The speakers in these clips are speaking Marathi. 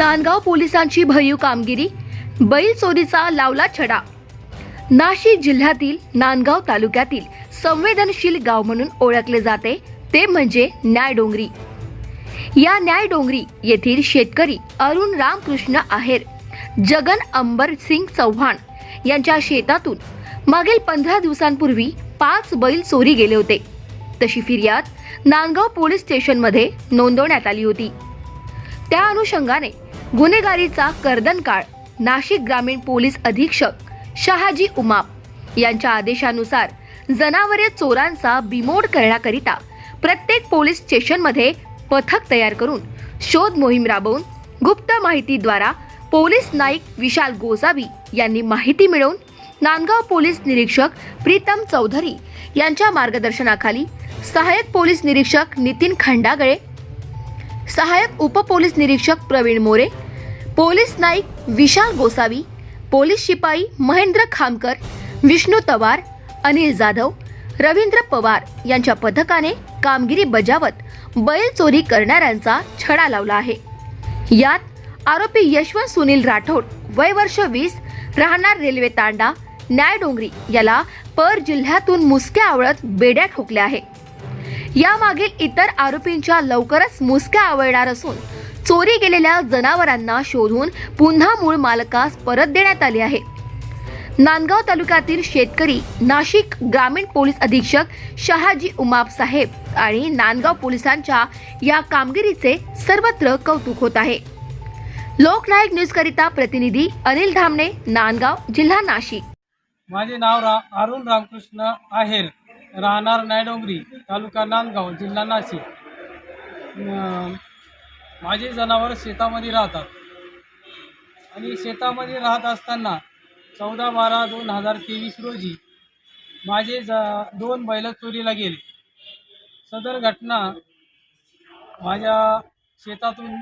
नांदगाव पोलिसांची भरीव कामगिरी, बैल चोरीचा लावला छडा। नाशिक जिल्ह्यातील नांदगाव तालुक्यातील संवेदनशील गाव म्हणून ओळखले जाते ते म्हणजे न्यायडोंगरी। या न्यायडोंगरी येथील शेतकरी अरुण रामकृष्ण आहेर, जगन अंबर सिंग चौहान यांच्या शेतातून मागील 15 दिवसांपूर्वी 5 बैल चोरी गेले होते। तशी फिर्याद नांदगाव पोलीस स्टेशनमध्ये नोंदवण्यात आली होती। त्या अनुषंगाने गुन्हेगारीचा कर्दनकाळ नाशिक ग्रामीण पोलीस अधीक्षक शहाजी उमाप यांच्या आदेशानुसार जनावरे चोरांचा बिमोड करण्याकरिता प्रत्येक पोलीस स्टेशनमध्ये पथक तयार करून शोध मोहीम राबवून गुप्त माहितीद्वारा पोलीस नाईक विशाल गोसावी यांनी माहिती मिळवून नांदगाव पोलीस निरीक्षक प्रीतम चौधरी यांच्या मार्गदर्शनाखाली सहाय्यक पोलीस निरीक्षक नितीन खंडागळे, सहाय्यक उपपोलीस निरीक्षक प्रवीण मोरे, पोलीस नाईक विशाल गोसावी, पोलीस शिपाई महेंद्र खामकर, विष्णू तवार, अनिल जाधव, रवींद्र पवार यांच्या पथकाने कामगिरी बजावत बैल चोरी करणाऱ्यांचा छडा लावला आहे। यात आरोपी यशवंत सुनील राठोड वय वर्ष 20 राहणार रेल्वे तांडा न्यायडोंगरी याला पर जिल्ह्यातून मुसक्या आवळत बेड्या ठोकल्या आहे। यामागील इतर आरोपींच्या लवकरच मुसक्या आवळणार असून चोरी गेलेल्या जनावरांना शोधून पुन्हा मूळ मालकास परत देण्यात आले आहे। नांदगाव तालुक्यातील शेतकरी, नाशिक ग्रामीण पोलीस अधीक्षक शहाजी उमाप साहेब आणि नांदगाव पोलिसांच्या या कामगिरीचे सर्वत्र कौतुक होत आहे। लोकनायक न्यूज करिता प्रतिनिधी अनिल धामणे, नांदगाव, जिल्हा नाशिक। माझे नाव अरुण रामकृष्ण आहेर, राहणार न्यायडोंगरी, तालुका नांदगाव, जिल्हा नाशिक। माझे जनावर शेतामध्ये राहतात आणि शेतामध्ये राहत असताना 14/12/2023 रोजी माझे 2 बैल चोरीला गेले। सदर घटना माझ्या शेतातून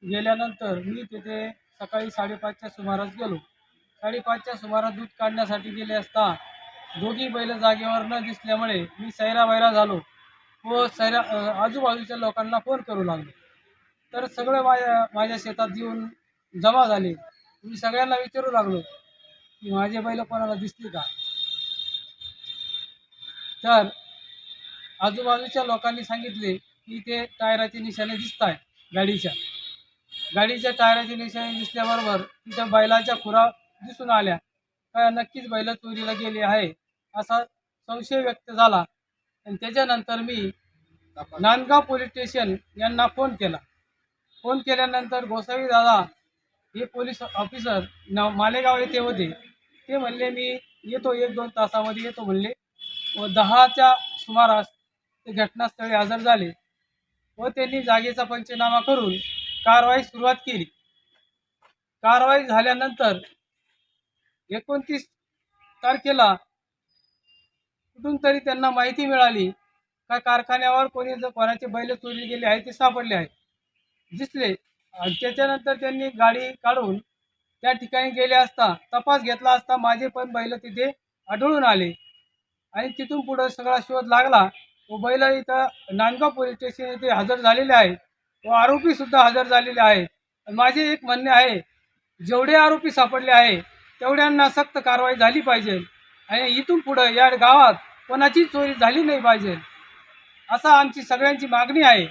गेल्यानंतर मी तिथे सकाळी 5:30च्या सुमारास गेलो। 5:30च्या सुमारास दूध काढण्यासाठी गेले असता दोघी बैल जागेवर न दिसल्यामुळे मी सैरावैरा झालो व आजूबाजूच्या लोकांना फोन करू लागलो। तर सगळे माझ्या शेतात येऊन जमा झाले। मी सगळ्यांना विचारू लागलो की माझे बैल कोणाला दिसले का। तर आजूबाजूच्या लोकांनी सांगितले की ते टायराचे निशाणे दिसत आहेत। गाडीच्या टायराचे निशाणे दिसल्याबरोबर तिथं बैलाच्या खुरा दिसून आल्या का नक्कीच बैल चोरीला गेले आहे असा संशय व्यक्त झाला। आणि त्याच्यानंतर मी नांदगाव पोलीस स्टेशन यांना फोन केला। फोन केल्यानंतर गोसावी दादा हे पोलीस ऑफिसर मालेगाव येथे होते। ते म्हणले मी येतो, 1-2 तासामध्ये येतो म्हणले व 10च्या सुमारास ते घटनास्थळी हजर झाले व त्यांनी जागेचा पंचनामा करून कारवाई सुरुवात केली। कारवाई झाल्यानंतर 29 तारखेला कुठून तरी त्यांना माहिती मिळाली का कारखान्यावर कोणाचे बैल चोरी गेले आहे ते सापडले आहे, दिसले। त्याच्यानंतर त्यांनी गाडी काढून त्या ठिकाणी गेले असता तपास घेतला असता माझे पण बैल तिथे आढळून आले आणि तिथून पुढे सगळा शोध लागला व बैल इथं नांदगाव पोलीस स्टेशन येथे हजर झालेले आहेत व आरोपी सुद्धा हजर झालेले आहेत। माझे एक म्हणणे आहे, जेवढे आरोपी सापडले आहे तेवढ्यांना सक्त कारवाई झाली पाहिजे आणि इथून पुढे या गावात कोणाची चोरी झाली नाही पाहिजे असा आमची सगळ्यांची मागणी आहे।